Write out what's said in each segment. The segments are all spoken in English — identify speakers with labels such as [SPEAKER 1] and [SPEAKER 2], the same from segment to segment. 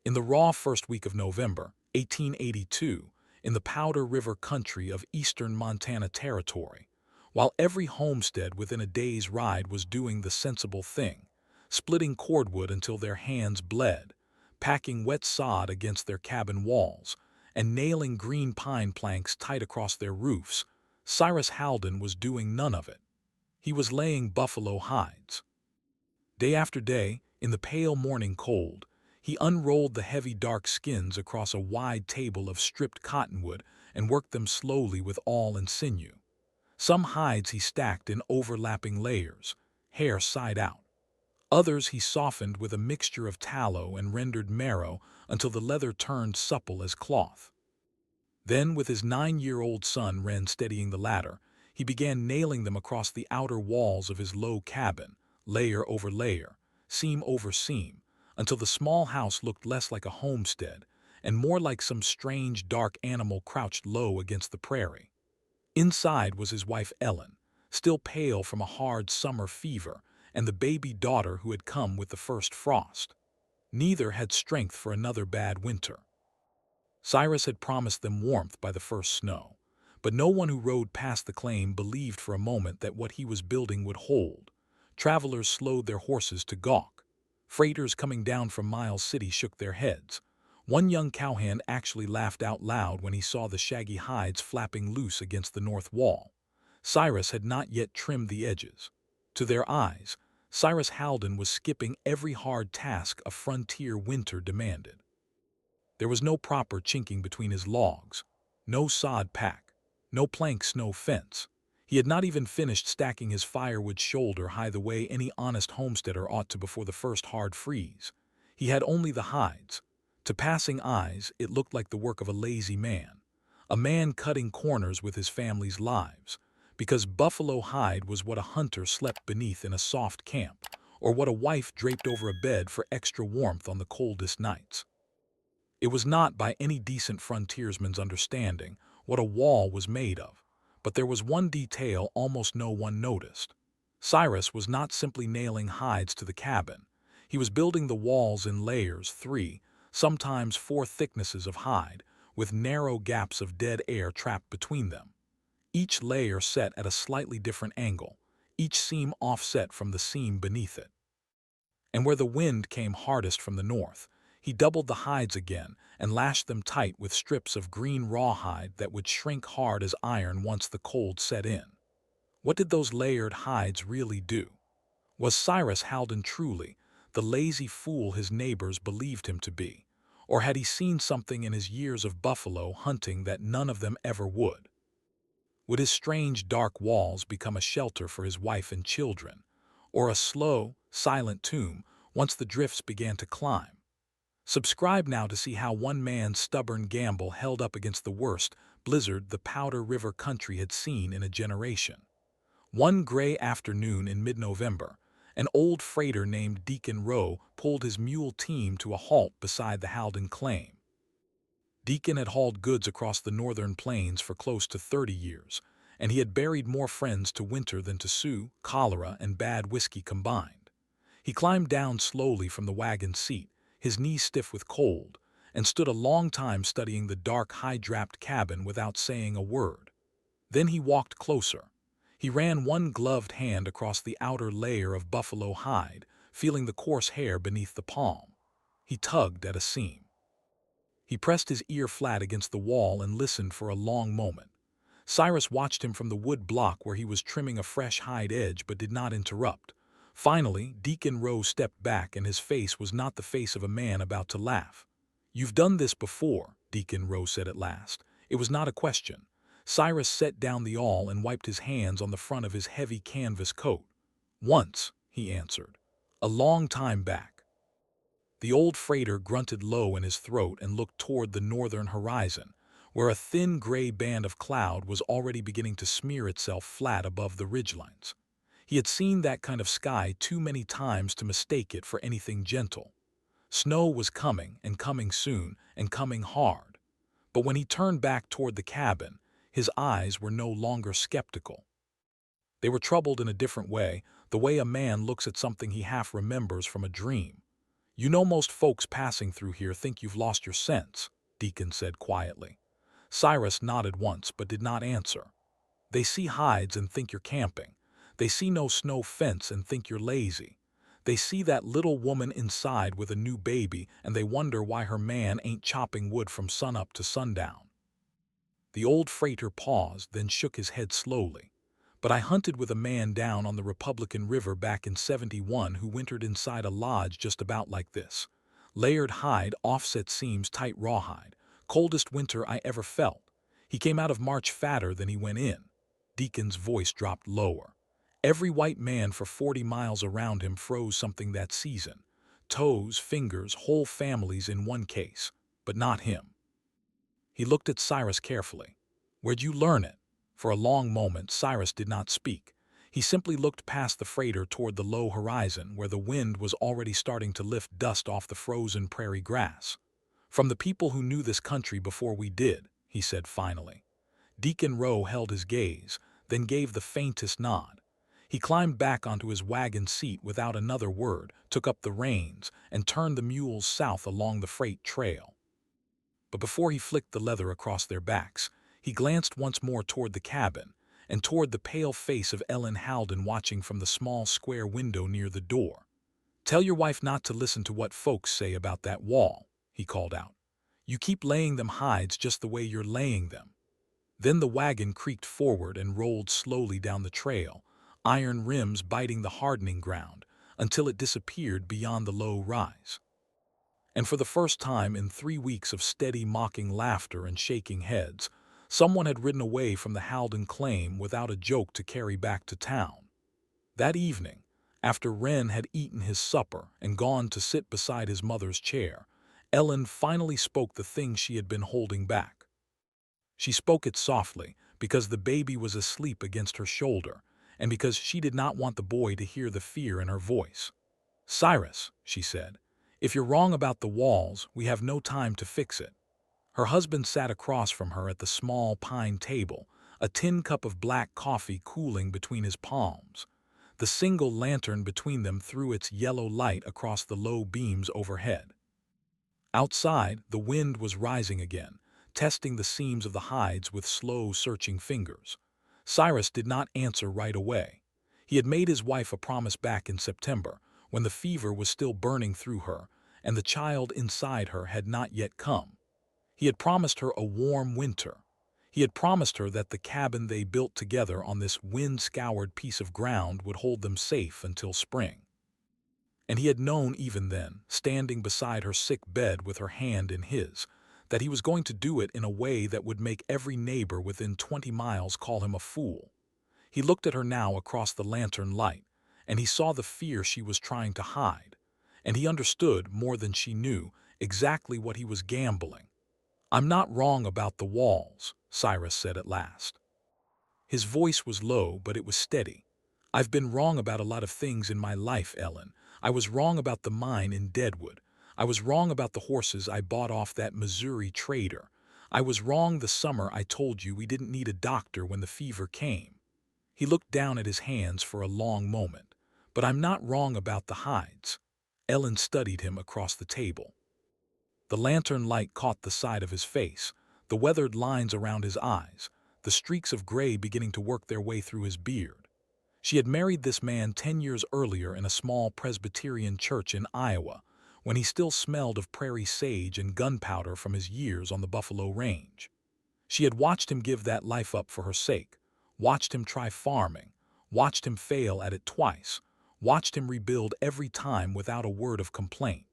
[SPEAKER 1] In the raw first week of November, 1882, in the Powder River country of eastern Montana Territory, while every homestead within a day's ride was doing the sensible thing, splitting cordwood until their hands bled, packing wet sod against their cabin walls, and nailing green pine planks tight across their roofs, Cyrus Haldon was doing none of it. He was laying buffalo hides. Day after day, in the pale morning cold, he unrolled the heavy dark skins across a wide table of stripped cottonwood and worked them slowly with awl and sinew. Some hides he stacked in overlapping layers, hair side out. Others he softened with a mixture of tallow and rendered marrow until the leather turned supple as cloth. Then, with his 9-year-old son Wren steadying the ladder, he began nailing them across the outer walls of his low cabin, layer over layer, seam over seam, until the small house looked less like a homestead and more like some strange dark animal crouched low against the prairie. Inside was his wife Ellen, still pale from a hard summer fever, and the baby daughter who had come with the first frost. Neither had strength for another bad winter. Cyrus had promised them warmth by the first snow, but no one who rode past the claim believed for a moment that what he was building would hold. Travelers slowed their horses to gawk. Freighters coming down from Miles City shook their heads. One young cowhand actually laughed out loud when he saw the shaggy hides flapping loose against the north wall. Cyrus had not yet trimmed the edges. To their eyes, Cyrus Haldon was skipping every hard task a frontier winter demanded. There was no proper chinking between his logs, no sod pack, no plank snow fence. He had not even finished stacking his firewood shoulder-high the way any honest homesteader ought to before the first hard freeze. He had only the hides. To passing eyes, it looked like the work of a lazy man, a man cutting corners with his family's lives, because buffalo hide was what a hunter slept beneath in a soft camp, or what a wife draped over a bed for extra warmth on the coldest nights. It was not, by any decent frontiersman's understanding, what a wall was made of, but there was one detail almost no one noticed. Cyrus was not simply nailing hides to the cabin. He was building the walls in layers, 3, sometimes 4 thicknesses of hide, with narrow gaps of dead air trapped between them. Each layer set at a slightly different angle, each seam offset from the seam beneath it. And where the wind came hardest from the north, he doubled the hides again and lashed them tight with strips of green rawhide that would shrink hard as iron once the cold set in. What did those layered hides really do? Was Cyrus Haldon truly the lazy fool his neighbors believed him to be, or had he seen something in his years of buffalo hunting that none of them ever would? Would his strange dark walls become a shelter for his wife and children, or a slow, silent tomb once the drifts began to climb? Subscribe now to see how one man's stubborn gamble held up against the worst blizzard the Powder River country had seen in a generation. One gray afternoon in mid-November, an old freighter named Deacon Rowe pulled his mule team to a halt beside the Haldon claim. Deacon had hauled goods across the northern plains for close to 30 years, and he had buried more friends to winter than to Sioux, cholera, and bad whiskey combined. He climbed down slowly from the wagon seat, his knees stiff with cold, and stood a long time studying the dark, high-draped cabin without saying a word. Then he walked closer. He ran one gloved hand across the outer layer of buffalo hide, feeling the coarse hair beneath the palm. He tugged at a seam. He pressed his ear flat against the wall and listened for a long moment. Cyrus watched him from the wood block where he was trimming a fresh hide edge but did not interrupt. Finally, Deacon Rowe stepped back, and his face was not the face of a man about to laugh. "You've done this before," Deacon Rowe said at last. It was not a question. Cyrus set down the awl and wiped his hands on the front of his heavy canvas coat. "Once," he answered. "A long time back." The old freighter grunted low in his throat and looked toward the northern horizon, where a thin gray band of cloud was already beginning to smear itself flat above the ridgelines. He had seen that kind of sky too many times to mistake it for anything gentle. Snow was coming, and coming soon, and coming hard. But when he turned back toward the cabin, his eyes were no longer skeptical. They were troubled in a different way, the way a man looks at something he half remembers from a dream. "You know most folks passing through here think you've lost your sense," Deacon said quietly. Cyrus nodded once but did not answer. "They see hides and think you're camping. They see no snow fence and think you're lazy. They see that little woman inside with a new baby and they wonder why her man ain't chopping wood from sunup to sundown." The old freighter paused, then shook his head slowly. "But I hunted with a man down on the Republican River back in '71 who wintered inside a lodge just about like this. Layered hide, offset seams, tight rawhide. Coldest winter I ever felt. He came out of March fatter than he went in." Deacon's voice dropped lower. "Every white man for 40 miles around him froze something that season. Toes, fingers, whole families in one case. But not him." He looked at Cyrus carefully. "Where'd you learn it?" For a long moment, Cyrus did not speak. He simply looked past the freighter toward the low horizon where the wind was already starting to lift dust off the frozen prairie grass. "From the people who knew this country before we did," he said finally. Deacon Rowe held his gaze, then gave the faintest nod. He climbed back onto his wagon seat without another word, took up the reins, and turned the mules south along the freight trail. But before he flicked the leather across their backs, he glanced once more toward the cabin, and toward the pale face of Ellen Halden watching from the small square window near the door. "Tell your wife not to listen to what folks say about that wall," he called out. "You keep laying them hides just the way you're laying them." Then the wagon creaked forward and rolled slowly down the trail, iron rims biting the hardening ground, until it disappeared beyond the low rise. And for the first time in 3 weeks of steady mocking laughter and shaking heads, someone had ridden away from the Halden claim without a joke to carry back to town. That evening, after Wren had eaten his supper and gone to sit beside his mother's chair, Ellen finally spoke the thing she had been holding back. She spoke it softly because the baby was asleep against her shoulder and because she did not want the boy to hear the fear in her voice. "Cyrus," she said, "if you're wrong about the walls, we have no time to fix it." Her husband sat across from her at the small pine table, a tin cup of black coffee cooling between his palms. The single lantern between them threw its yellow light across the low beams overhead. Outside, the wind was rising again, testing the seams of the hides with slow, searching fingers. Cyrus did not answer right away. He had made his wife a promise back in September, when the fever was still burning through her, and the child inside her had not yet come. He had promised her a warm winter. He had promised her that the cabin they built together on this wind-scoured piece of ground would hold them safe until spring. And he had known even then, standing beside her sick bed with her hand in his, that he was going to do it in a way that would make every neighbor within 20 miles call him a fool. He looked at her now across the lantern light, and he saw the fear she was trying to hide, and he understood, more than she knew, exactly what he was gambling. "I'm not wrong about the walls," Cyrus said at last. His voice was low, but it was steady. "I've been wrong about a lot of things in my life, Ellen. I was wrong about the mine in Deadwood. I was wrong about the horses I bought off that Missouri trader. I was wrong the summer I told you we didn't need a doctor when the fever came." He looked down at his hands for a long moment. "But I'm not wrong about the hides." Ellen studied him across the table. The lantern light caught the side of his face, the weathered lines around his eyes, the streaks of gray beginning to work their way through his beard. She had married this man 10 years earlier in a small Presbyterian church in Iowa, when he still smelled of prairie sage and gunpowder from his years on the Buffalo Range. She had watched him give that life up for her sake, watched him try farming, watched him fail at it twice, watched him rebuild every time without a word of complaint.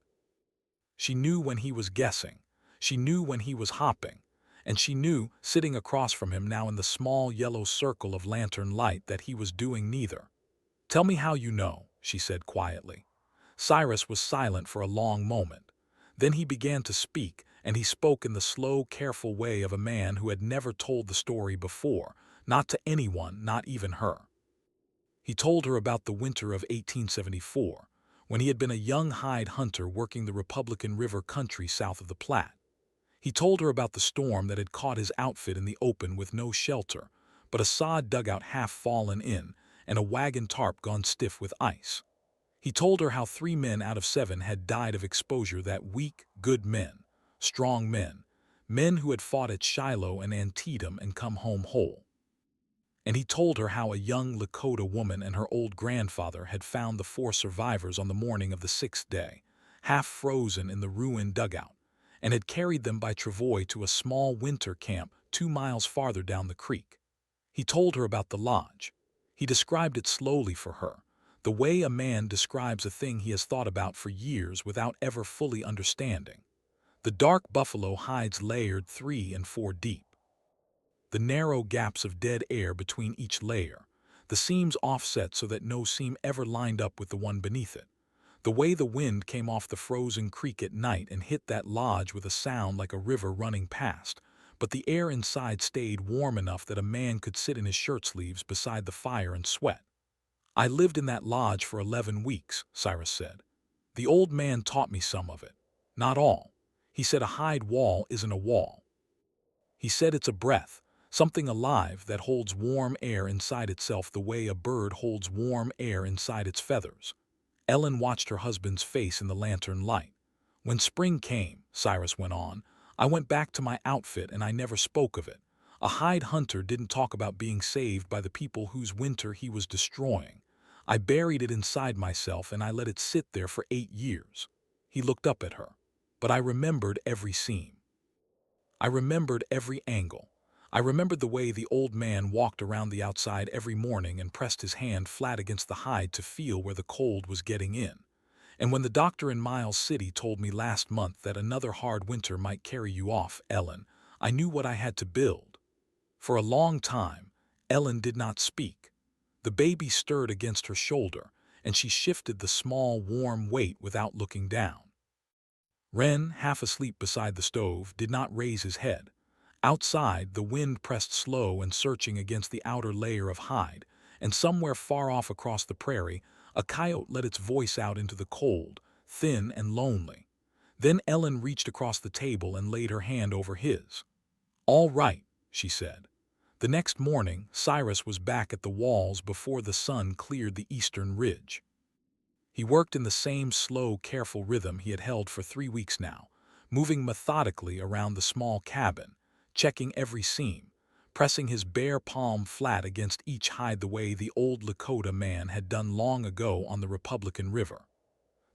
[SPEAKER 1] She knew when he was guessing, she knew when he was hopping, and she knew, sitting across from him now in the small yellow circle of lantern light, that he was doing neither. "Tell me how you know," she said quietly. Cyrus was silent for a long moment. Then he began to speak, and he spoke in the slow, careful way of a man who had never told the story before, not to anyone, not even her. He told her about the winter of 1874, when he had been a young hide hunter working the Republican River country south of the Platte. He told her about the storm that had caught his outfit in the open with no shelter, but a sod dugout half fallen in and a wagon tarp gone stiff with ice. He told her how 3 men out of 7 had died of exposure, that weak, good men, strong men, men who had fought at Shiloh and Antietam and come home whole. And he told her how a young Lakota woman and her old grandfather had found the 4 survivors on the morning of the 6th day, half frozen in the ruined dugout, and had carried them by travoy to a small winter camp 2 miles farther down the creek. He told her about the lodge. He described it slowly for her, the way a man describes a thing he has thought about for years without ever fully understanding. The dark buffalo hides layered 3 and 4 deep. The narrow gaps of dead air between each layer, the seams offset so that no seam ever lined up with the one beneath it. The way the wind came off the frozen creek at night and hit that lodge with a sound like a river running past, but the air inside stayed warm enough that a man could sit in his shirt sleeves beside the fire and sweat. I lived in that lodge for 11 weeks, Cyrus said. The old man taught me some of it. Not all. He said a hide wall isn't a wall. He said it's a breath, something alive that holds warm air inside itself the way a bird holds warm air inside its feathers. Ellen watched her husband's face in the lantern light. When spring came, Cyrus went on, I went back to my outfit and I never spoke of it. A hide hunter didn't talk about being saved by the people whose winter he was destroying. I buried it inside myself and I let it sit there for 8 years. He looked up at her. But I remembered every seam. I remembered every angle. I remembered the way the old man walked around the outside every morning and pressed his hand flat against the hide to feel where the cold was getting in. And when the doctor in Miles City told me last month that another hard winter might carry you off, Ellen, I knew what I had to build. For a long time, Ellen did not speak. The baby stirred against her shoulder, and she shifted the small, warm weight without looking down. Ren, half asleep beside the stove, did not raise his head. Outside, the wind pressed slow and searching against the outer layer of hide, and somewhere far off across the prairie, a coyote let its voice out into the cold, thin and lonely. Then Ellen reached across the table and laid her hand over his. "All right," she said. The next morning, Cyrus was back at the walls before the sun cleared the eastern ridge. He worked in the same slow, careful rhythm he had held for 3 weeks now, moving methodically around the small cabin, checking every seam, pressing his bare palm flat against each hide the way the old Lakota man had done long ago on the Republican River.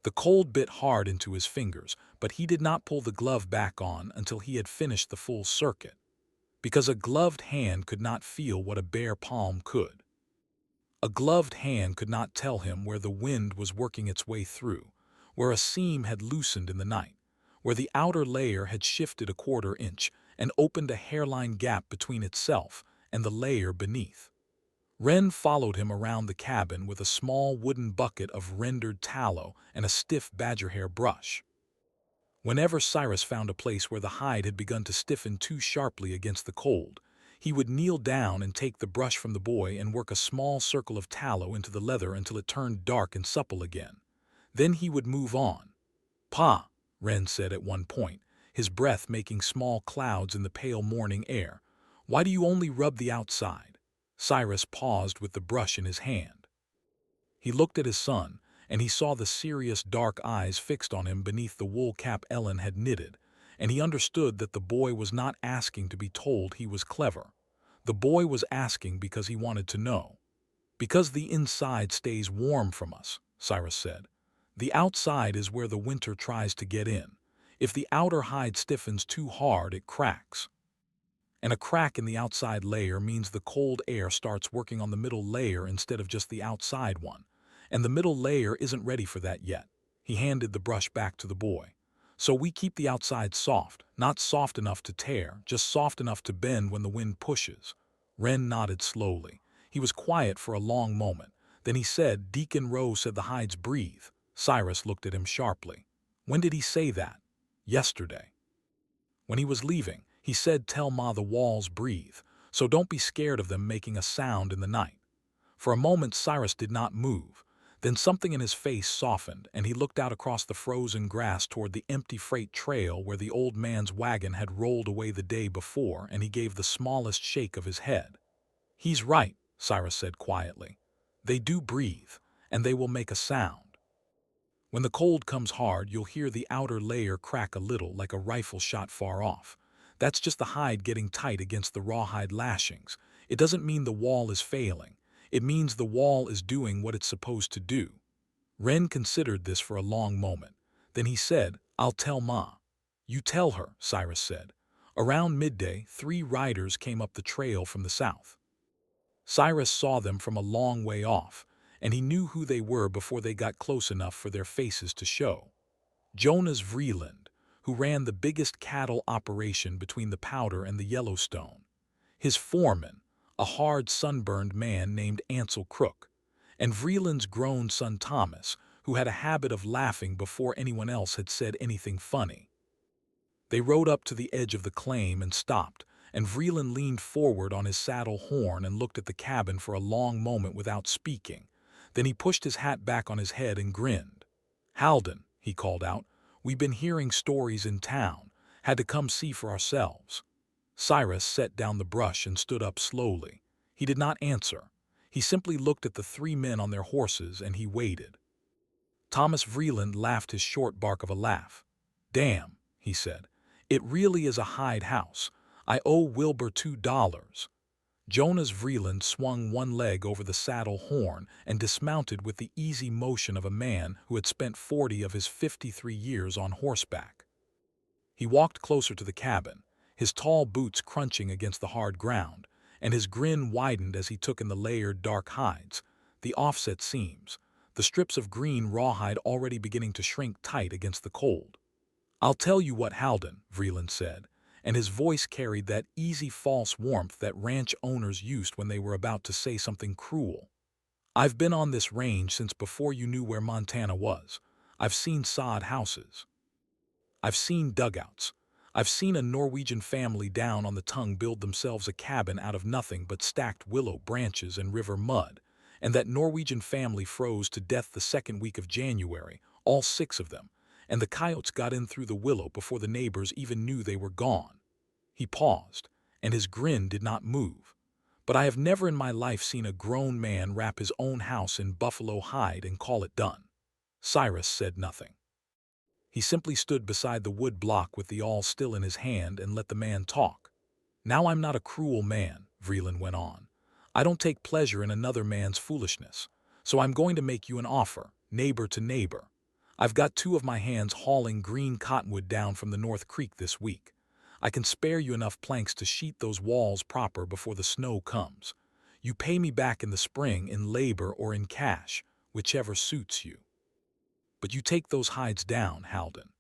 [SPEAKER 1] The cold bit hard into his fingers, but he did not pull the glove back on until he had finished the full circuit, because a gloved hand could not feel what a bare palm could. A gloved hand could not tell him where the wind was working its way through, where a seam had loosened in the night, where the outer layer had shifted a 1/4 inch and opened a hairline gap between itself and the layer beneath. Ren followed him around the cabin with a small wooden bucket of rendered tallow and a stiff badger hair brush. Whenever Cyrus found a place where the hide had begun to stiffen too sharply against the cold, he would kneel down and take the brush from the boy and work a small circle of tallow into the leather until it turned dark and supple again. Then he would move on. "Pa," Ren said at one point, his breath making small clouds in the pale morning air, "why do you only rub the outside?" Cyrus paused with the brush in his hand. He looked at his son, and he saw the serious dark eyes fixed on him beneath the wool cap Ellen had knitted, and he understood that the boy was not asking to be told he was clever. The boy was asking because he wanted to know. "Because the inside stays warm from us," Cyrus said. "The outside is where the winter tries to get in. If the outer hide stiffens too hard, it cracks. And a crack in the outside layer means the cold air starts working on the middle layer instead of just the outside one. And the middle layer isn't ready for that yet." He handed the brush back to the boy. "So we keep the outside soft, not soft enough to tear, just soft enough to bend when the wind pushes." Ren nodded slowly. He was quiet for a long moment. Then he said, "Deacon Rowe said the hides breathe." Cyrus looked at him sharply. "When did he say that?" "Yesterday. When he was leaving, he said, 'Tell Ma the walls breathe, so don't be scared of them making a sound in the night.'" For a moment Cyrus did not move. Then something in his face softened, and he looked out across the frozen grass toward the empty freight trail where the old man's wagon had rolled away the day before, and he gave the smallest shake of his head. "He's right," Cyrus said quietly. "They do breathe, and they will make a sound." When the cold comes hard, you'll hear the outer layer crack a little like a rifle shot far off. That's just the hide getting tight against the rawhide lashings. It doesn't mean the wall is failing. It means the wall is doing what it's supposed to do. Wren considered this for a long moment. Then he said, "I'll tell Ma." "You tell her," Cyrus said. Around midday, 3 riders came up the trail from the south. Cyrus saw them from a long way off, and he knew who they were before they got close enough for their faces to show. Jonas Vreeland, who ran the biggest cattle operation between the Powder and the Yellowstone. His foreman, a hard, sunburned man named Ansel Crook, and Vreeland's grown son Thomas, who had a habit of laughing before anyone else had said anything funny. They rode up to the edge of the claim and stopped, and Vreeland leaned forward on his saddle horn and looked at the cabin for a long moment without speaking. Then he pushed his hat back on his head and grinned. "Halden," he called out, "we've been hearing stories in town. Had to come see for ourselves." Cyrus set down the brush and stood up slowly. He did not answer. He simply looked at the 3 men on their horses and he waited. Thomas Vreeland laughed his short bark of a laugh. "Damn," he said. "It really is a hide house. I owe Wilbur $2. Jonas Vreeland swung one leg over the saddle horn and dismounted with the easy motion of a man who had spent 40 of his 53 years on horseback. He walked closer to the cabin, his tall boots crunching against the hard ground, and his grin widened as he took in the layered dark hides, the offset seams, the strips of green rawhide already beginning to shrink tight against the cold. "I'll tell you what, Halden," Vreeland said, and his voice carried that easy false warmth that ranch owners used when they were about to say something cruel. "I've been on this range since before you knew where Montana was. I've seen sod houses. I've seen dugouts. I've seen a Norwegian family down on the tongue build themselves a cabin out of nothing but stacked willow branches and river mud, and that Norwegian family froze to death the second week of January, all 6 of them, and the coyotes got in through the willow before the neighbors even knew they were gone." He paused, and his grin did not move. "But I have never in my life seen a grown man wrap his own house in buffalo hide and call it done." Cyrus said nothing. He simply stood beside the wood block with the awl still in his hand and let the man talk. "Now I'm not a cruel man," Vreeland went on. "I don't take pleasure in another man's foolishness. So I'm going to make you an offer, neighbor to neighbor. I've got 2 of my hands hauling green cottonwood down from the North Creek this week. I can spare you enough planks to sheet those walls proper before the snow comes. You pay me back in the spring in labor or in cash, whichever suits you. But you take those hides down, Halden.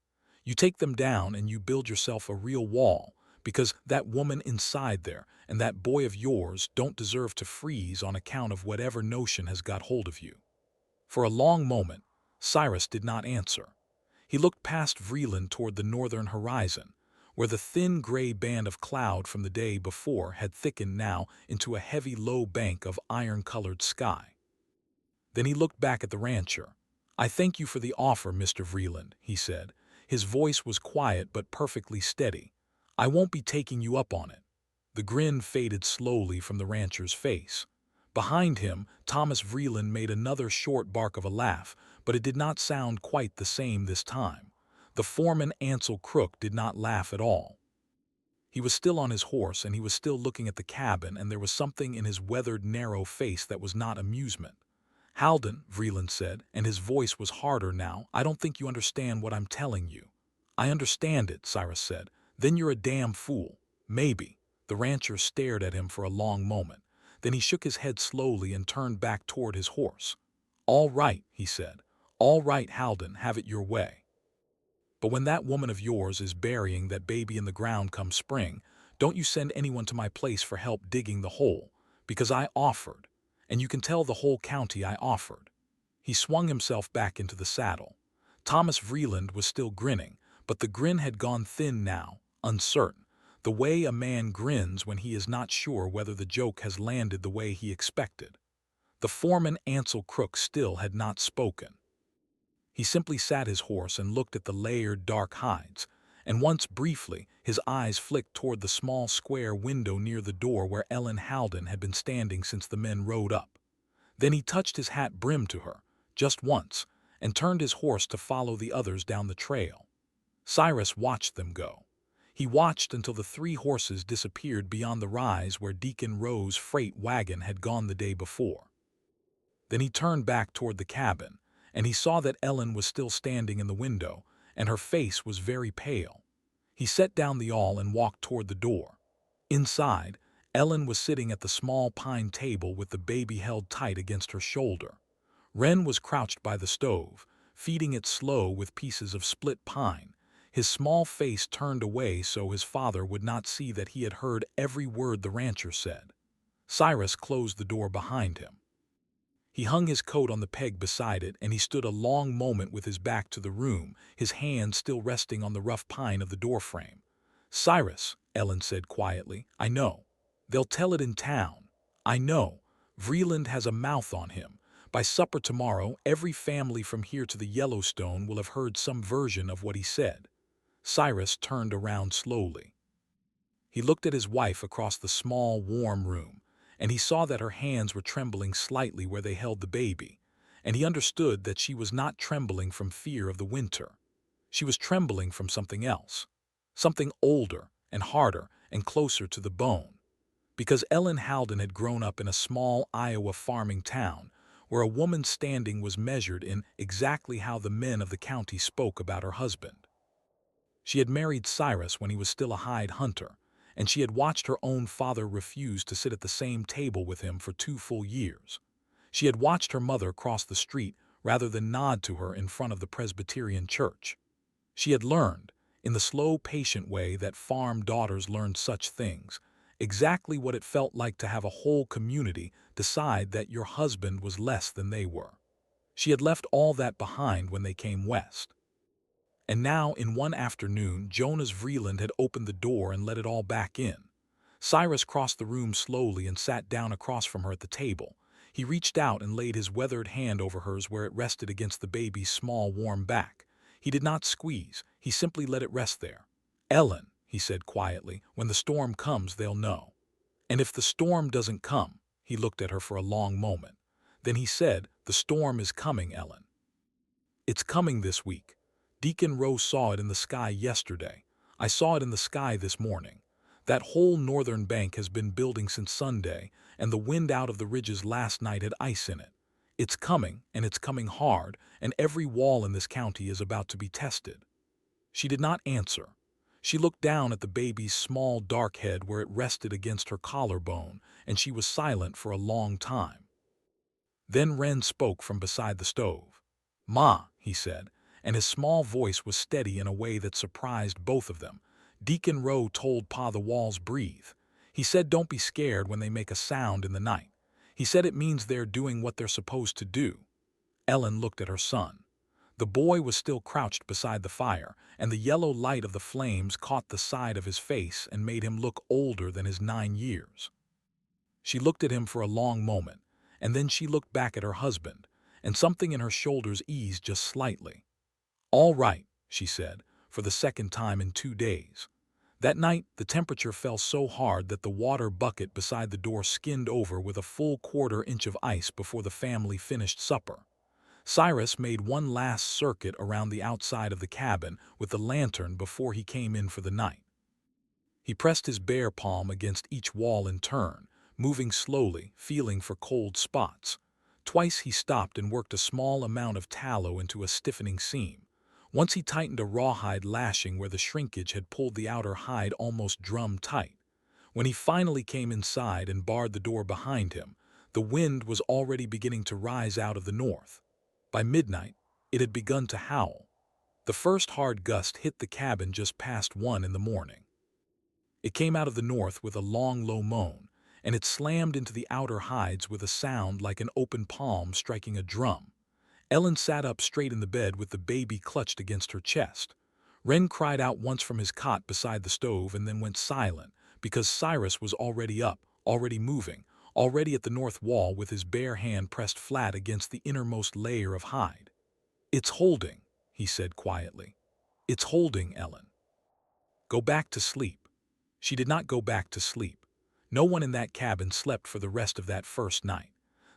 [SPEAKER 1] You take them down and you build yourself a real wall, because that woman inside there and that boy of yours don't deserve to freeze on account of whatever notion has got hold of you." For a long moment, Cyrus did not answer. He looked past Vreeland toward the northern horizon, where the thin gray band of cloud from the day before had thickened now into a heavy low bank of iron-colored sky. Then he looked back at the rancher. "I thank you for the offer, Mr. Vreeland," he said. His voice was quiet but perfectly steady. "I won't be taking you up on it." The grin faded slowly from the rancher's face. Behind him, Thomas Vreeland made another short bark of a laugh, but it did not sound quite the same this time. The foreman Ansel Crook did not laugh at all. He was still on his horse and he was still looking at the cabin, and there was something in his weathered, narrow face that was not amusement. "Halden," Vreeland said, and his voice was harder now, "I don't think you understand what I'm telling you." "I understand it," Cyrus said. "Then you're a damn fool." "Maybe." The rancher stared at him for a long moment. Then he shook his head slowly and turned back toward his horse. "All right," he said. "All right, Halden, have it your way. But when that woman of yours is burying that baby in the ground come spring, don't you send anyone to my place for help digging the hole, because I offered, and you can tell the whole county I offered." He swung himself back into the saddle. Thomas Vreeland was still grinning, but the grin had gone thin now, uncertain, the way a man grins when he is not sure whether the joke has landed the way he expected. The foreman Ansel Crook still had not spoken. He simply sat his horse and looked at the layered dark hides, and once briefly his eyes flicked toward the small square window near the door where Ellen Halden had been standing since the men rode up. Then he touched his hat brim to her, just once, and turned his horse to follow the others down the trail. Cyrus watched them go. He watched until the 3 horses disappeared beyond the rise where Deacon Rowe's freight wagon had gone the day before. Then he turned back toward the cabin, and he saw that Ellen was still standing in the window, and her face was very pale. He set down the awl and walked toward the door. Inside, Ellen was sitting at the small pine table with the baby held tight against her shoulder. Wren was crouched by the stove, feeding it slow with pieces of split pine, his small face turned away so his father would not see that he had heard every word the rancher said. Cyrus closed the door behind him. He hung his coat on the peg beside it, and he stood a long moment with his back to the room, his hand still resting on the rough pine of the doorframe. "Cyrus," Ellen said quietly, "I know. They'll tell it in town. I know. Vreeland has a mouth on him. By supper tomorrow, every family from here to the Yellowstone will have heard some version of what he said." Cyrus turned around slowly. He looked at his wife across the small, warm room, and he saw that her hands were trembling slightly where they held the baby, and he understood that she was not trembling from fear of the winter. She was trembling from something else, something older and harder and closer to the bone. Because Ellen Halden had grown up in a small Iowa farming town, where a woman's standing was measured in exactly how the men of the county spoke about her husband. She had married Cyrus when he was still a hide hunter, and she had watched her own father refuse to sit at the same table with him for 2 full years. She had watched her mother cross the street rather than nod to her in front of the Presbyterian church. She had learned, in the slow, patient way that farm daughters learn such things, exactly what it felt like to have a whole community decide that your husband was less than they were. She had left all that behind when they came west. And now, in one afternoon, Jonas Vreeland had opened the door and let it all back in. Cyrus crossed the room slowly and sat down across from her at the table. He reached out and laid his weathered hand over hers where it rested against the baby's small, warm back. He did not squeeze, he simply let it rest there. "Ellen," he said quietly, "when the storm comes, they'll know. And if the storm doesn't come," he looked at her for a long moment. Then he said, "The storm is coming, Ellen. It's coming this week. Deacon Rowe saw it in the sky yesterday. I saw it in the sky this morning. That whole northern bank has been building since Sunday, and the wind out of the ridges last night had ice in it. It's coming, and it's coming hard, and every wall in this county is about to be tested." She did not answer. She looked down at the baby's small dark head where it rested against her collarbone, and she was silent for a long time. Then Wren spoke from beside the stove. "Ma," he said, and his small voice was steady in a way that surprised both of them. "Deacon Rowe told Pa the walls breathe. He said don't be scared when they make a sound in the night. He said it means they're doing what they're supposed to do." Ellen looked at her son. The boy was still crouched beside the fire, and the yellow light of the flames caught the side of his face and made him look older than his 9 years. She looked at him for a long moment, and then she looked back at her husband, and something in her shoulders eased just slightly. "All right," she said, for the second time in 2 days. That night, the temperature fell so hard that the water bucket beside the door skinned over with a full 1/4 inch of ice before the family finished supper. Cyrus made one last circuit around the outside of the cabin with the lantern before he came in for the night. He pressed his bare palm against each wall in turn, moving slowly, feeling for cold spots. Twice he stopped and worked a small amount of tallow into a stiffening seam. Once he tightened a rawhide lashing where the shrinkage had pulled the outer hide almost drum tight. When he finally came inside and barred the door behind him, the wind was already beginning to rise out of the north. By midnight, it had begun to howl. The first hard gust hit the cabin just past 1 in the morning. It came out of the north with a long, low moan, and it slammed into the outer hides with a sound like an open palm striking a drum. Ellen sat up straight in the bed with the baby clutched against her chest. Wren cried out once from his cot beside the stove and then went silent, because Cyrus was already up, already moving, already at the north wall with his bare hand pressed flat against the innermost layer of hide. "It's holding," he said quietly. "It's holding, Ellen. Go back to sleep." She did not go back to sleep. No one in that cabin slept for the rest of that first night.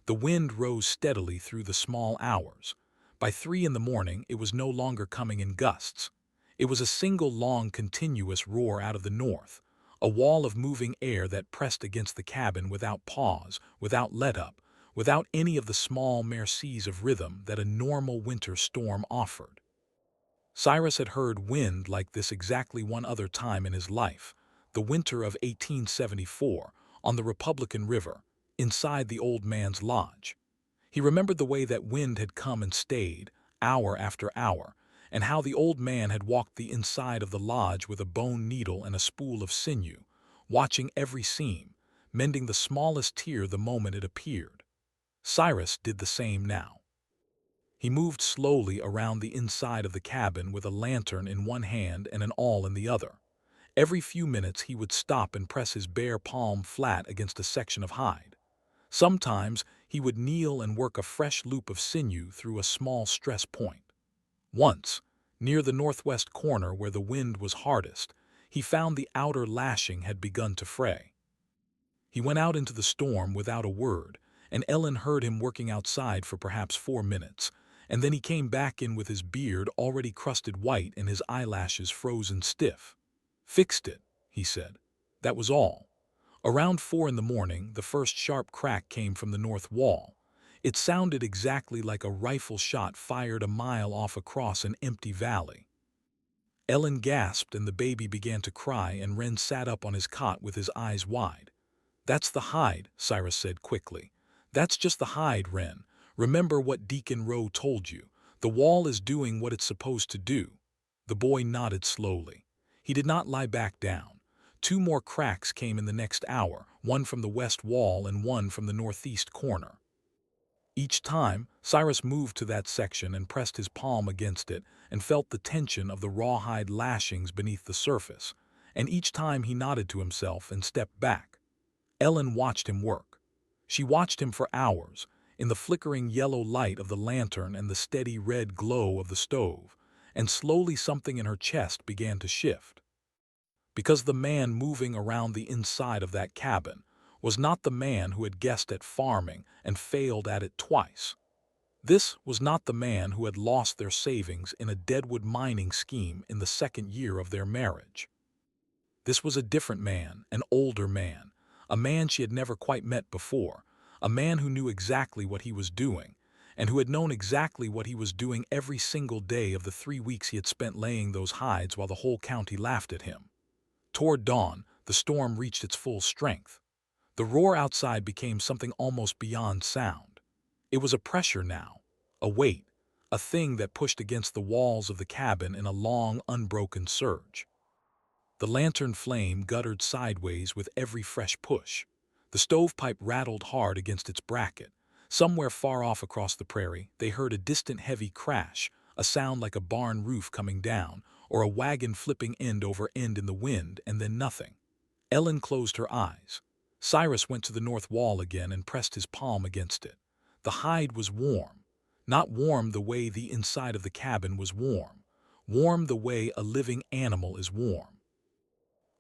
[SPEAKER 1] The wind rose steadily through the small hours, By 3 in the morning, it was no longer coming in gusts. It was a single long continuous roar out of the north, a wall of moving air that pressed against the cabin without pause, without let-up, without any of the small mercies of rhythm that a normal winter storm offered. Cyrus had heard wind like this exactly one other time in his life, the winter of 1874, on the Republican River, inside the old man's lodge. He remembered the way that wind had come and stayed, hour after hour, and how the old man had walked the inside of the lodge with a bone needle and a spool of sinew, watching every seam, mending the smallest tear the moment it appeared. Cyrus did the same now. He moved slowly around the inside of the cabin with a lantern in one hand and an awl in the other. Every few minutes he would stop and press his bare palm flat against a section of hide. Sometimes he would kneel and work a fresh loop of sinew through a small stress point. Once, near the northwest corner where the wind was hardest, he found the outer lashing had begun to fray. He went out into the storm without a word, and Ellen heard him working outside for perhaps 4 minutes, and then he came back in with his beard already crusted white and his eyelashes frozen stiff. "Fixed it," he said. That was all. Around 4 in the morning, the first sharp crack came from the north wall. It sounded exactly like a rifle shot fired a mile off across an empty valley. Ellen gasped and the baby began to cry, and Wren sat up on his cot with his eyes wide. "That's the hide," Cyrus said quickly. "That's just the hide, Wren. Remember what Deacon Rowe told you. The wall is doing what it's supposed to do." The boy nodded slowly. He did not lie back down. 2 more cracks came in the next hour, one from the west wall and one from the northeast corner. Each time, Cyrus moved to that section and pressed his palm against it and felt the tension of the rawhide lashings beneath the surface, and each time he nodded to himself and stepped back. Ellen watched him work. She watched him for hours, in the flickering yellow light of the lantern and the steady red glow of the stove, and slowly something in her chest began to shift. Because the man moving around the inside of that cabin was not the man who had guessed at farming and failed at it twice. This was not the man who had lost their savings in a deadwood mining scheme in the 2nd year of their marriage. This was a different man, an older man, a man she had never quite met before, a man who knew exactly what he was doing, and who had known exactly what he was doing every single day of the 3 weeks he had spent laying those hides while the whole county laughed at him. Toward dawn, the storm reached its full strength. The roar outside became something almost beyond sound. It was a pressure now, a weight, a thing that pushed against the walls of the cabin in a long, unbroken surge. The lantern flame guttered sideways with every fresh push. The stovepipe rattled hard against its bracket. Somewhere far off across the prairie, they heard a distant heavy crash, a sound like a barn roof coming down, or a wagon flipping end over end in the wind, and then nothing. Ellen closed her eyes. Cyrus went to the north wall again and pressed his palm against it. The hide was warm. Not warm the way the inside of the cabin was warm. Warm the way a living animal is warm.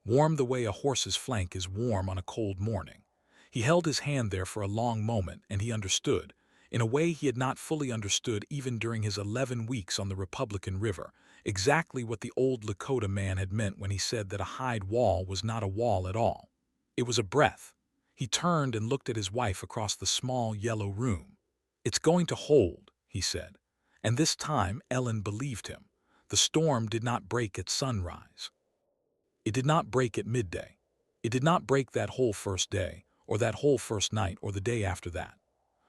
[SPEAKER 1] Warm the way a horse's flank is warm on a cold morning. He held his hand there for a long moment, and he understood, in a way he had not fully understood even during his 11 weeks on the Republican River, exactly what the old Lakota man had meant when he said that a hide wall was not a wall at all. It was a breath. He turned and looked at his wife across the small yellow room. "It's going to hold," he said. And this time Ellen believed him. The storm did not break at sunrise. It did not break at midday. It did not break that whole first day, or that whole first night, or the day after that.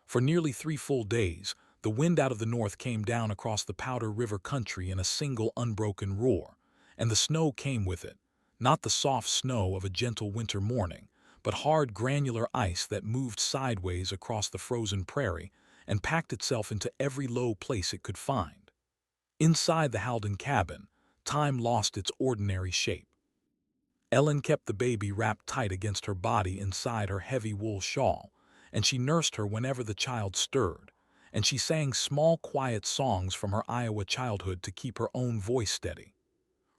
[SPEAKER 1] For nearly 3 full days, the wind out of the north came down across the Powder River country in a single unbroken roar, and the snow came with it, not the soft snow of a gentle winter morning, but hard granular ice that moved sideways across the frozen prairie and packed itself into every low place it could find. Inside the Haldon cabin, time lost its ordinary shape. Ellen kept the baby wrapped tight against her body inside her heavy wool shawl, and she nursed her whenever the child stirred, and she sang small quiet songs from her Iowa childhood to keep her own voice steady.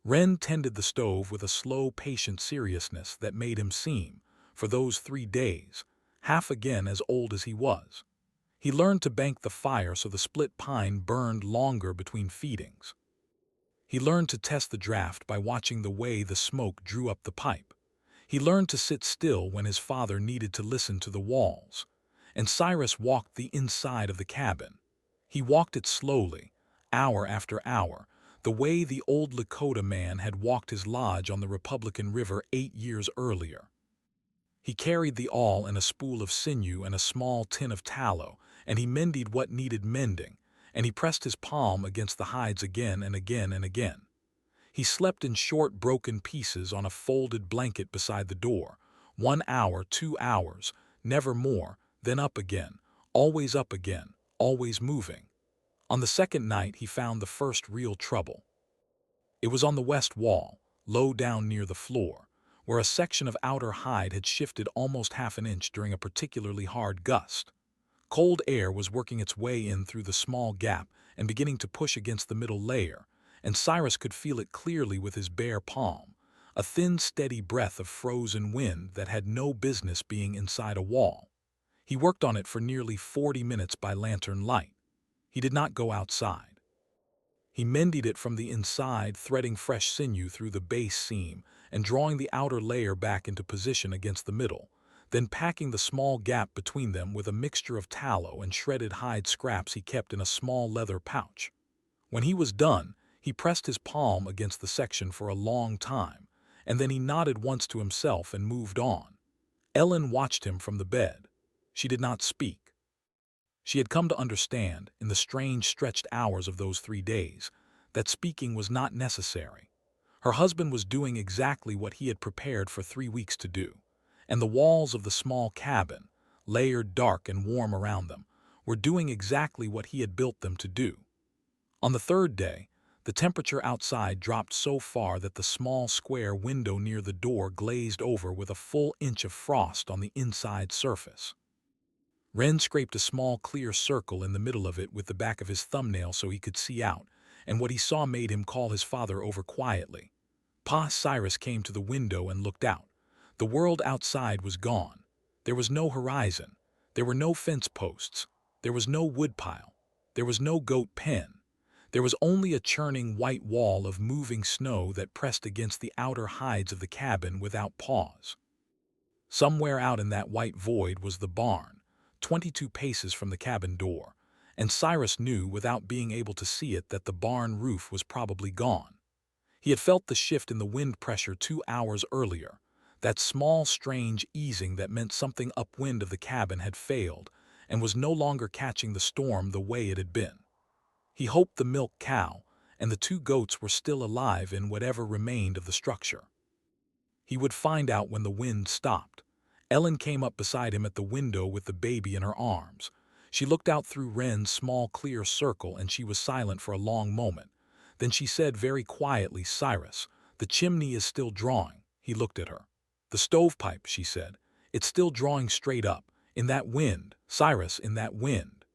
[SPEAKER 1] Wren tended the stove with a slow, patient seriousness that made him seem, for those 3 days, half again as old as he was. He learned to bank the fire so the split pine burned longer between feedings. He learned to test the draft by watching the way the smoke drew up the pipe. He learned to sit still when his father needed to listen to the walls. And Cyrus walked the inside of the cabin. He walked it slowly, hour after hour, the way the old Lakota man had walked his lodge on the Republican River 8 years earlier. He carried the awl and a spool of sinew and a small tin of tallow, and he mended what needed mending, and he pressed his palm against the hides again and again and again. He slept in short broken pieces on a folded blanket beside the door, 1 hour, 2 hours, never more, then up again, always moving. On the second night he found the first real trouble. It was on the west wall, low down near the floor, where a section of outer hide had shifted almost half an inch during a particularly hard gust. Cold air was working its way in through the small gap and beginning to push against the middle layer, and Cyrus could feel it clearly with his bare palm, a thin, steady breath of frozen wind that had no business being inside a wall. He worked on it for nearly 40 minutes by lantern light. He did not go outside. He mended it from the inside, threading fresh sinew through the base seam and drawing the outer layer back into position against the middle, then packing the small gap between them with a mixture of tallow and shredded hide scraps he kept in a small leather pouch. When he was done, he pressed his palm against the section for a long time, and then he nodded once to himself and moved on. Ellen watched him from the bed. She did not speak. She had come to understand, in the strange stretched hours of those 3 days, that speaking was not necessary. Her husband was doing exactly what he had prepared for 3 weeks to do, and the walls of the small cabin, layered dark and warm around them, were doing exactly what he had built them to do. On the third day, the temperature outside dropped so far that the small square window near the door glazed over with a full inch of frost on the inside surface. Wren scraped a small clear circle in the middle of it with the back of his thumbnail so he could see out, and what he saw made him call his father over quietly. Pa Cyrus came to the window and looked out. The world outside was gone. There was no horizon. There were no fence posts. There was no woodpile. There was no goat pen. There was only a churning white wall of moving snow that pressed against the outer hides of the cabin without pause. Somewhere out in that white void was the barn, 22 paces from the cabin door, and Cyrus knew without being able to see it that the barn roof was probably gone. He had felt the shift in the wind pressure 2 hours earlier, that small strange easing that meant something upwind of the cabin had failed and was no longer catching the storm the way it had been. He hoped the milk cow and the 2 goats were still alive in whatever remained of the structure. He would find out when the wind stopped. Ellen came up beside him at the window with the baby in her arms. She looked out through Wren's small clear circle and she was silent for a long moment. Then she said very quietly, "Cyrus, the chimney is still drawing." He looked at her. "The stovepipe," she said. "It's still drawing straight up. In that wind, Cyrus, in that wind."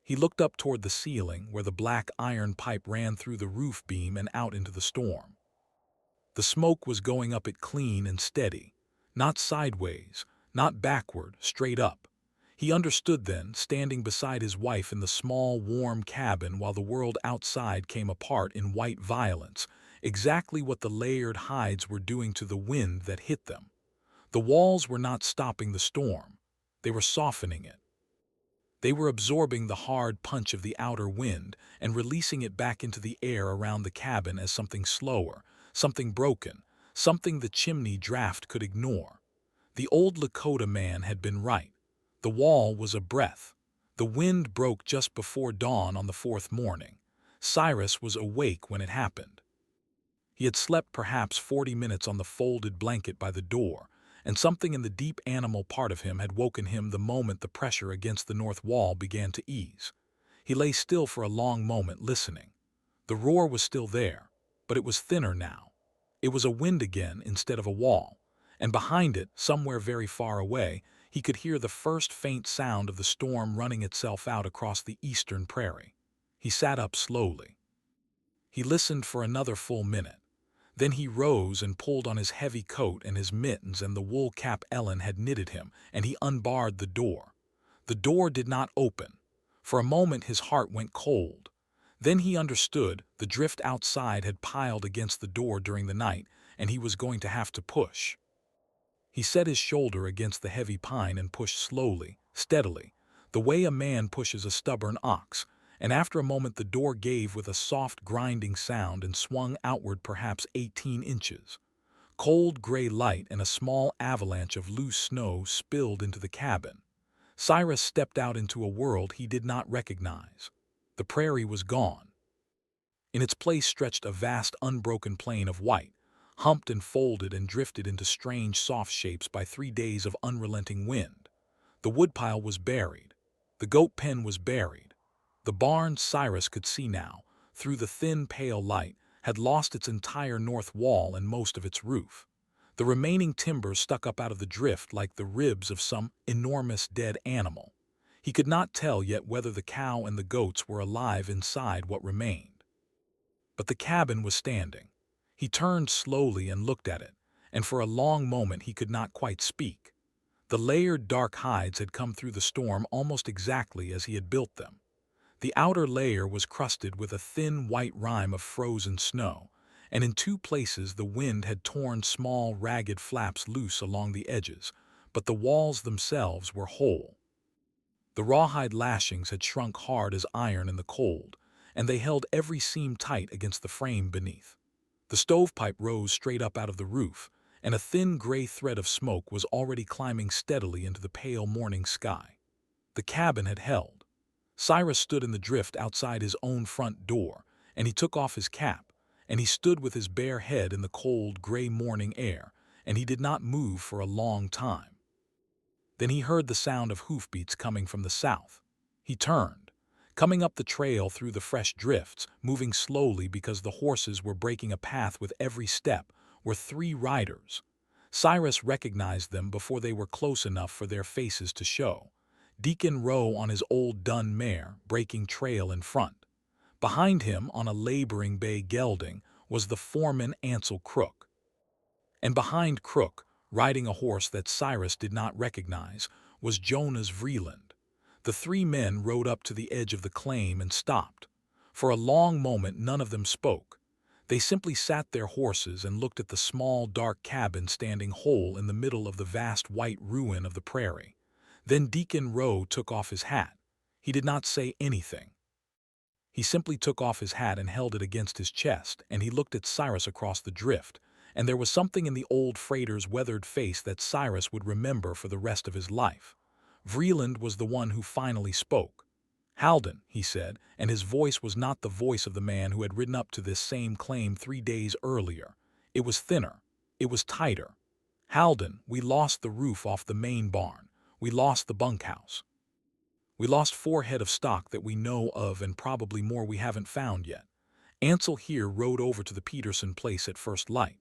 [SPEAKER 1] He looked up toward the ceiling where the black iron pipe ran through the roof beam and out into the storm. The smoke was going up it clean and steady, not sideways, not backward, straight up. He understood then, standing beside his wife in the small, warm cabin while the world outside came apart in white violence, exactly what the layered hides were doing to the wind that hit them. The walls were not stopping the storm. They were softening it. They were absorbing the hard punch of the outer wind and releasing it back into the air around the cabin as something slower, something broken, something the chimney draft could ignore. The old Lakota man had been right. The wall was a breath. The wind broke just before dawn on the fourth morning. Cyrus was awake when it happened. He had slept perhaps 40 minutes on the folded blanket by the door, and something in the deep animal part of him had woken him the moment the pressure against the north wall began to ease. He lay still for a long moment listening. The roar was still there, but it was thinner now. It was a wind again instead of a wall, and behind it, somewhere very far away, he could hear the first faint sound of the storm running itself out across the eastern prairie. He sat up slowly. He listened for another full minute. Then he rose and pulled on his heavy coat and his mittens and the wool cap Ellen had knitted him, and he unbarred the door. The door did not open. For a moment his heart went cold. Then he understood the drift outside had piled against the door during the night, and he was going to have to push. He set his shoulder against the heavy pine and pushed slowly, steadily, the way a man pushes a stubborn ox, and after a moment the door gave with a soft grinding sound and swung outward perhaps 18 inches. Cold gray light and a small avalanche of loose snow spilled into the cabin. Cyrus stepped out into a world he did not recognize. The prairie was gone. In its place stretched a vast unbroken plain of white, humped and folded and drifted into strange soft shapes by 3 days of unrelenting wind. The woodpile was buried. The goat pen was buried. The barn, Cyrus could see now, through the thin pale light, had lost its entire north wall and most of its roof. The remaining timber stuck up out of the drift like the ribs of some enormous dead animal. He could not tell yet whether the cow and the goats were alive inside what remained. But the cabin was standing. He turned slowly and looked at it, and for a long moment he could not quite speak. The layered dark hides had come through the storm almost exactly as he had built them. The outer layer was crusted with a thin white rime of frozen snow, and in 2 places the wind had torn small ragged flaps loose along the edges, but the walls themselves were whole. The rawhide lashings had shrunk hard as iron in the cold, and they held every seam tight against the frame beneath. The stovepipe rose straight up out of the roof, and a thin gray thread of smoke was already climbing steadily into the pale morning sky. The cabin had held. Cyrus stood in the drift outside his own front door, and he took off his cap, and he stood with his bare head in the cold gray morning air, and he did not move for a long time. Then he heard the sound of hoofbeats coming from the south. He turned. Coming up the trail through the fresh drifts, moving slowly because the horses were breaking a path with every step, were 3 riders. Cyrus recognized them before they were close enough for their faces to show. Deacon Rowe on his old dun mare, breaking trail in front. Behind him, on a laboring bay gelding, was the foreman Ansel Crook. And behind Crook, riding a horse that Cyrus did not recognize, was Jonas Vreeland. The 3 men rode up to the edge of the claim and stopped. For a long moment none of them spoke. They simply sat their horses and looked at the small dark cabin standing whole in the middle of the vast white ruin of the prairie. Then Deacon Rowe took off his hat. He did not say anything. He simply took off his hat and held it against his chest, and he looked at Cyrus across the drift, and there was something in the old freighter's weathered face that Cyrus would remember for the rest of his life. Vreeland was the one who finally spoke. "Halden," he said, and his voice was not the voice of the man who had ridden up to this same claim 3 days earlier. It was thinner. It was tighter. "Halden, we lost the roof off the main barn. We lost the bunkhouse. We lost 4 head of stock that we know of and probably more we haven't found yet." Ansel here rode over to the Peterson place at first light.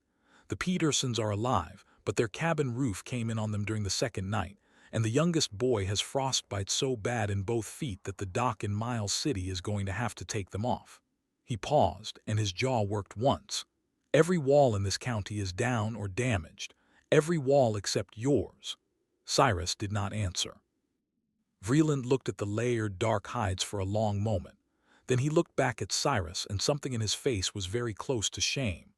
[SPEAKER 1] The Petersons are alive, but their cabin roof came in on them during the second night, and the youngest boy has frostbite so bad in both feet that the doc in Miles City is going to have to take them off. He paused, and his jaw worked once. "Every wall in this county is down or damaged. Every wall except yours." Cyrus did not answer. Vreeland looked at the layered dark hides for a long moment. Then he looked back at Cyrus, and something in his face was very close to shame.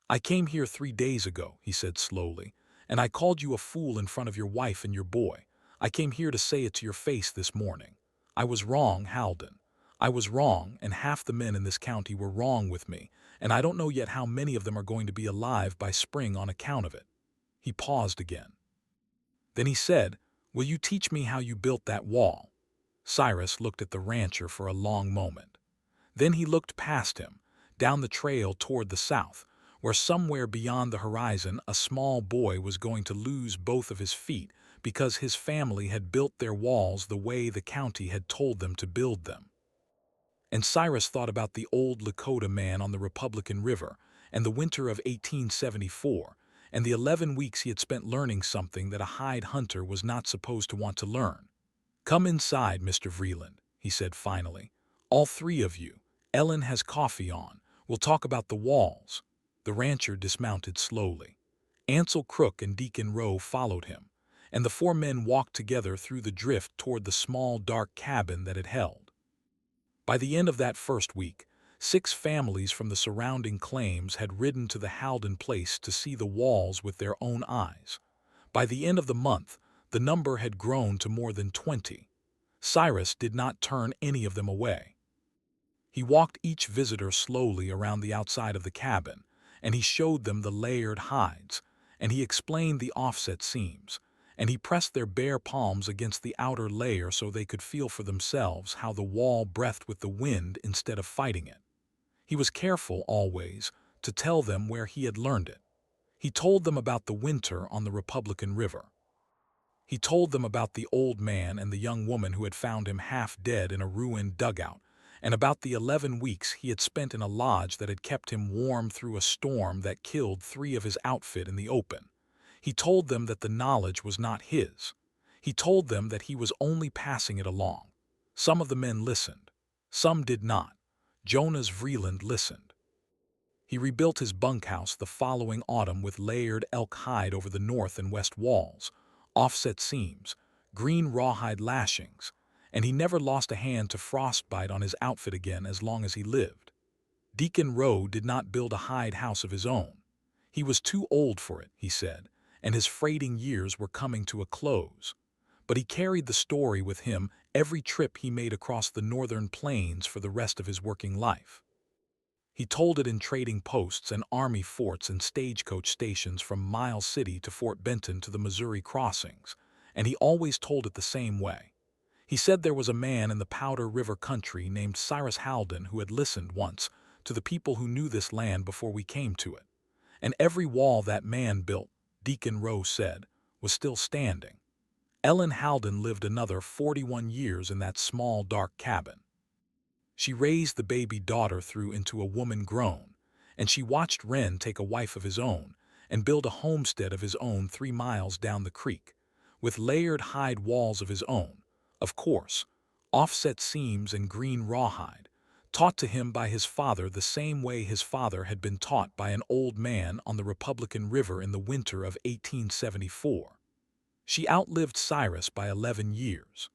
[SPEAKER 1] "I came here 3 days ago," he said slowly, "and I called you a fool in front of your wife and your boy. I came here to say it to your face this morning. I was wrong, Halden. I was wrong, and half the men in this county were wrong with me, and I don't know yet how many of them are going to be alive by spring on account of it." He paused again. Then he said, "Will you teach me how you built that wall?" Cyrus looked at the rancher for a long moment. Then he looked past him, down the trail toward the south, where somewhere beyond the horizon a small boy was going to lose both of his feet because his family had built their walls the way the county had told them to build them. And Cyrus thought about the old Lakota man on the Republican River, and the winter of 1874, and the 11 weeks he had spent learning something that a hide hunter was not supposed to want to learn. "Come inside, Mr. Vreeland," he said finally. "All 3 of you. Ellen has coffee on. We'll talk about the walls." The rancher dismounted slowly. Ansel Crook and Deacon Rowe followed him, and the 4 men walked together through the drift toward the small dark cabin that it held. By the end of that first week, 6 families from the surrounding claims had ridden to the Haldon place to see the walls with their own eyes. By the end of the month, the number had grown to more than 20. Cyrus did not turn any of them away. He walked each visitor slowly around the outside of the cabin, and he showed them the layered hides, and he explained the offset seams, and he pressed their bare palms against the outer layer so they could feel for themselves how the wall breathed with the wind instead of fighting it. He was careful, always, to tell them where he had learned it. He told them about the winter on the Republican River. He told them about the old man and the young woman who had found him half dead in a ruined dugout, and about the 11 weeks he had spent in a lodge that had kept him warm through a storm that killed 3 of his outfit in the open. He told them that the knowledge was not his. He told them that he was only passing it along. Some of the men listened. Some did not. Jonas Vreeland listened. He rebuilt his bunkhouse the following autumn with layered elk hide over the north and west walls, offset seams, green rawhide lashings, and he never lost a hand to frostbite on his outfit again as long as he lived. Deacon Rowe did not build a hide house of his own. He was too old for it, he said, and his freighting years were coming to a close. But he carried the story with him every trip he made across the northern plains for the rest of his working life. He told it in trading posts and army forts and stagecoach stations from Miles City to Fort Benton to the Missouri crossings, and he always told it the same way. He said there was a man in the Powder River country named Cyrus Haldon who had listened once to the people who knew this land before we came to it. And every wall that man built, Deacon Rowe said, was still standing. Ellen Haldon lived another 41 years in that small, dark cabin. She raised the baby daughter through into a woman grown, and she watched Wren take a wife of his own and build a homestead of his own 3 miles down the creek, with layered hide walls of his own, of course, offset seams and green rawhide, taught to him by his father the same way his father had been taught by an old man on the Republican River in the winter of 1874. She outlived Cyrus by 11 years.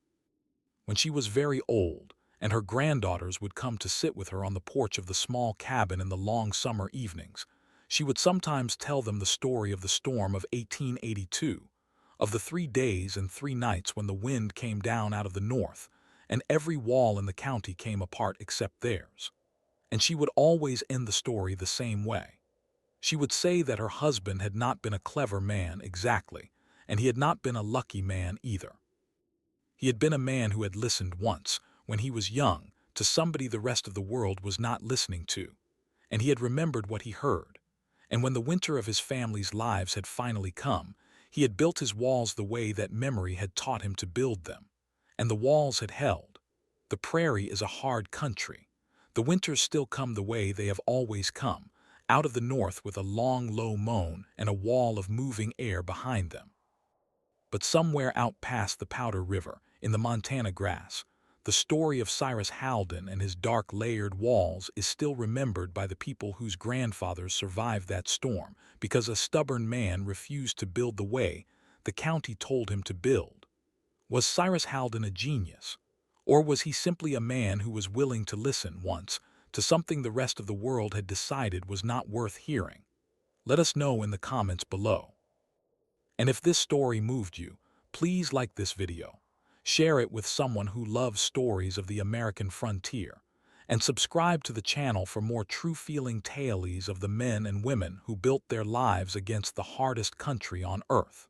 [SPEAKER 1] When she was very old, and her granddaughters would come to sit with her on the porch of the small cabin in the long summer evenings, she would sometimes tell them the story of the storm of 1882, of the 3 days and 3 nights when the wind came down out of the north, and every wall in the county came apart except theirs. And she would always end the story the same way. She would say that her husband had not been a clever man exactly, and he had not been a lucky man either. He had been a man who had listened once, when he was young, to somebody the rest of the world was not listening to, and he had remembered what he heard. And when the winter of his family's lives had finally come, he had built his walls the way that memory had taught him to build them. And the walls had held. The prairie is a hard country. The winters still come the way they have always come, out of the north with a long, low moan and a wall of moving air behind them. But somewhere out past the Powder River, in the Montana grass, the story of Cyrus Haldon and his dark layered walls is still remembered by the people whose grandfathers survived that storm because a stubborn man refused to build the way the county told him to build. Was Cyrus Haldon a genius? Or was he simply a man who was willing to listen once to something the rest of the world had decided was not worth hearing? Let us know in the comments below. And if this story moved you, please like this video. Share it with someone who loves stories of the American frontier, and subscribe to the channel for more true-feeling tales of the men and women who built their lives against the hardest country on earth.